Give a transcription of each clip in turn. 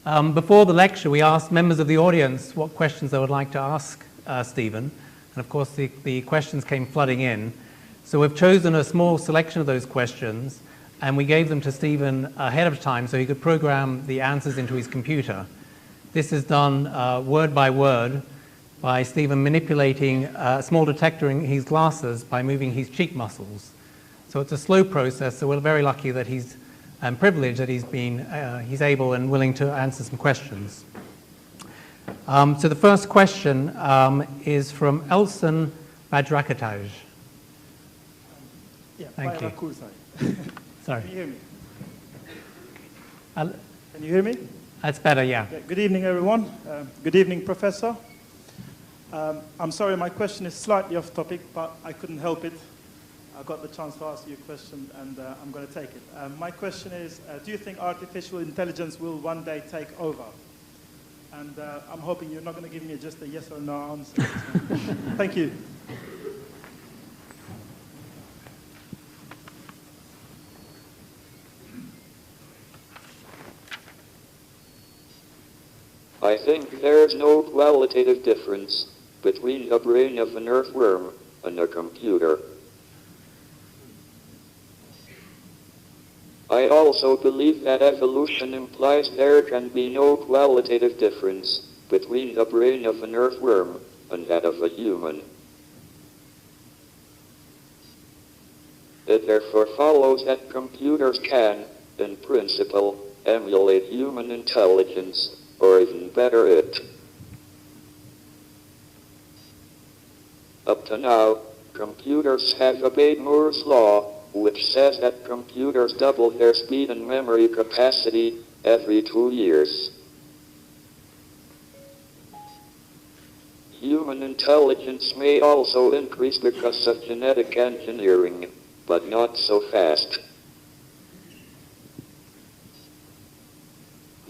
Before the lecture, we asked members of the audience what questions they would like to ask Stephen. And of course, the questions came flooding in. So we've chosen a small selection of those questions, and we gave them to Stephen ahead of time so he could program the answers into his computer. This is done word by word by Stephen manipulating a small detector in his glasses by moving his cheek muscles. So it's a slow process, so we're very lucky that he's privileged that he's able and willing to answer some questions. So the first question is from Elson Bajrakataj. Yeah, thank you. Sorry. Can you hear me? Can you hear me? That's better, yeah. Good evening, everyone. Good evening, Professor. I'm sorry, my question is slightly off topic, but I couldn't help it. I got the chance to ask you a question, and I'm going to take it. My question is, do you think artificial intelligence will one day take over? And I'm hoping you're not going to give me just a yes or no answer. Thank you. I think there's no qualitative difference between the brain of an earthworm and a computer. I also believe that evolution implies there can be no qualitative difference between the brain of an earthworm and that of a human. It therefore follows that computers can, in principle, emulate human intelligence, or even better it. Up to now, computers have obeyed Moore's law, which says that computers double their speed and memory capacity every 2 years. Human intelligence may also increase because of genetic engineering, but not so fast.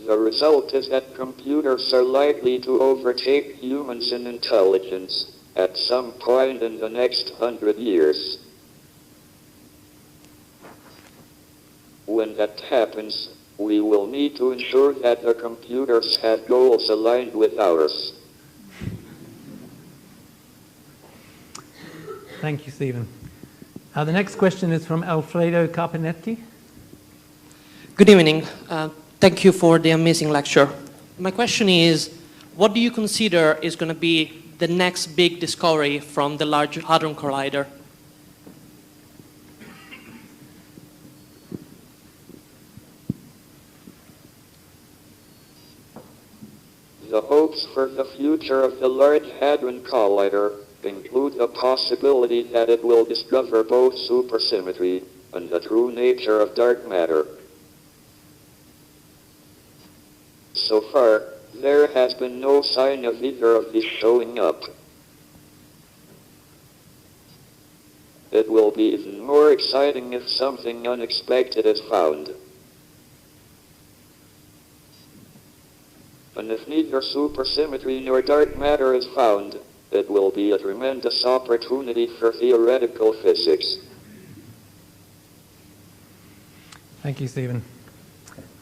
The result is that computers are likely to overtake humans in intelligence at some point in the next 100 years. When that happens, we will need to ensure that the computers have goals aligned with ours. Thank you, Stephen. The next question is from Alfredo Carpenetti. Good evening. Thank you for the amazing lecture. My question is, what do you consider is going to be the next big discovery from the Large Hadron Collider? The hopes for the future of the Large Hadron Collider include the possibility that it will discover both supersymmetry and the true nature of dark matter. So far, there has been no sign of either of these showing up. It will be even more exciting if something unexpected is found. And if neither supersymmetry nor dark matter is found, it will be a tremendous opportunity for theoretical physics. Thank you, Stephen.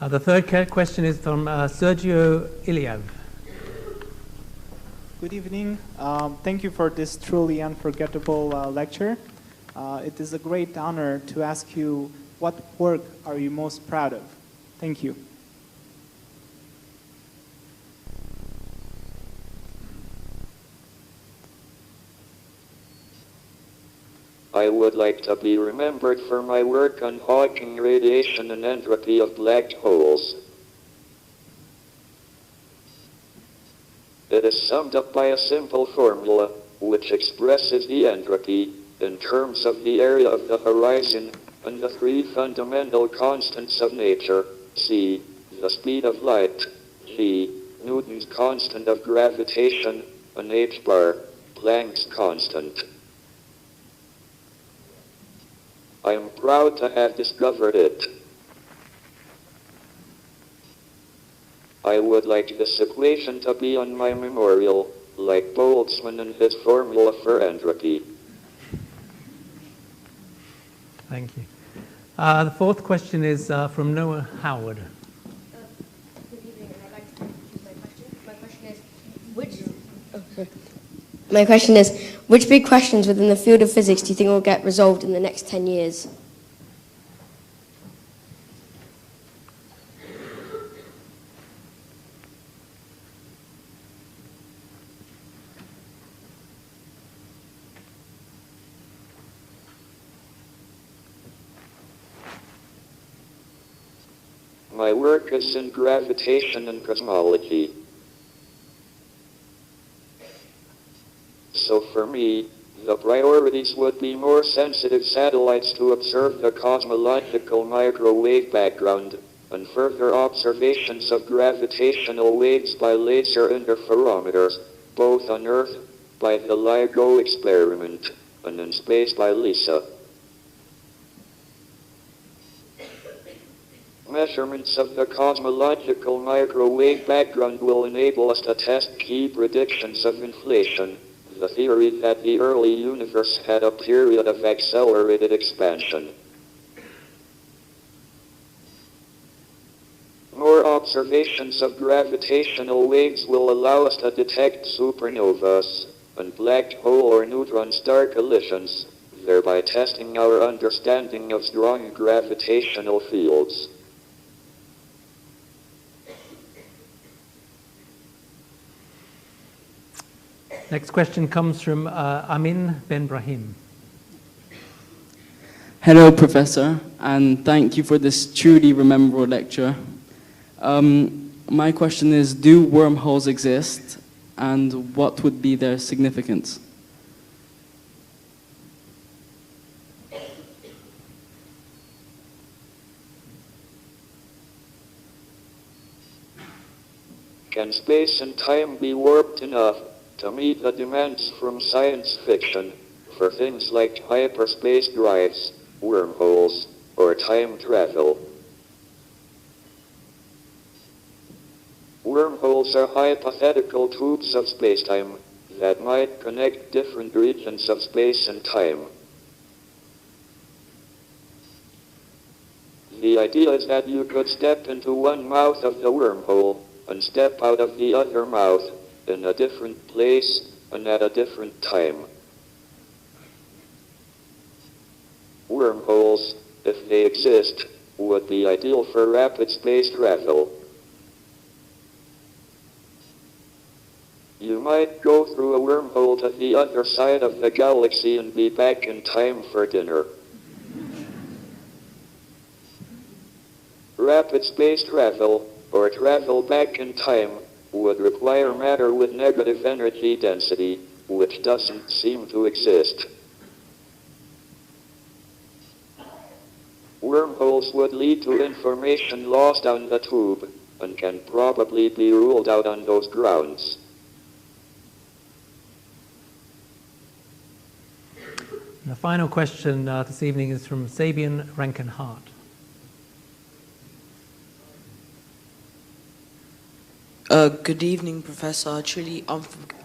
The third question is from Sergio Iliev. Good evening. Thank you for this truly unforgettable lecture. It is a great honor to ask you, what work are you most proud of? Thank you. I would like to be remembered for my work on Hawking radiation and entropy of black holes. It is summed up by a simple formula, which expresses the entropy in terms of the area of the horizon and the three fundamental constants of nature: c, the speed of light; g, Newton's constant of gravitation; and h bar, Planck's constant. I am proud to have discovered it. I would like this equation to be on my memorial, like Boltzmann and his formula for entropy. Thank you. The fourth question is from Noah Howard. Good evening, and I'd like My question is, which big questions within the field of physics do you think will get resolved in the next 10 years? My work is in gravitation and cosmology. So for me, the priorities would be more sensitive satellites to observe the cosmological microwave background, and further observations of gravitational waves by laser interferometers, both on Earth by the LIGO experiment, and in space by LISA. Measurements of the cosmological microwave background will enable us to test key predictions of inflation, the theory that the early universe had a period of accelerated expansion. More observations of gravitational waves will allow us to detect supernovas and black hole or neutron star collisions, thereby testing our understanding of strong gravitational fields. Next question comes from Amin Ben Brahim. Hello, Professor, and thank you for this truly memorable lecture. My question is, do wormholes exist, and what would be their significance? Can space and time be warped enough to meet the demands from science fiction for things like hyperspace drives, wormholes, or time travel? Wormholes are hypothetical tubes of spacetime that might connect different regions of space and time. The idea is that you could step into one mouth of the wormhole and step out of the other mouth in a different place and at a different time. Wormholes, if they exist, would be ideal for rapid space travel. You might go through a wormhole to the other side of the galaxy and be back in time for dinner. Rapid space travel, or travel back in time, would require matter with negative energy density, which doesn't seem to exist. Wormholes would lead to information lost down the tube, and can probably be ruled out on those grounds. The final question this evening is from Sabian Rankin-Hart. Good evening, Professor. A truly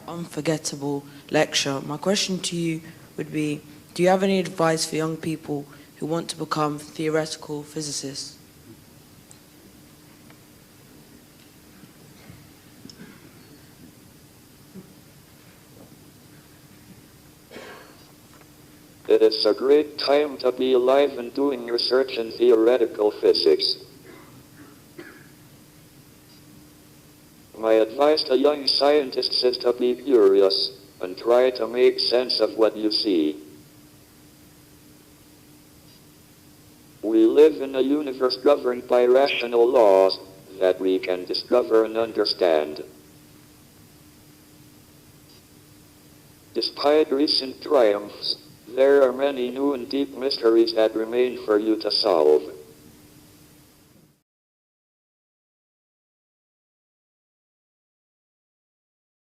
unforgettable lecture. My question to you would be, do you have any advice for young people who want to become theoretical physicists? It is a great time to be alive and doing research in theoretical physics. My advice to young scientists is to be curious and try to make sense of what you see. We live in a universe governed by rational laws that we can discover and understand. Despite recent triumphs, there are many new and deep mysteries that remain for you to solve.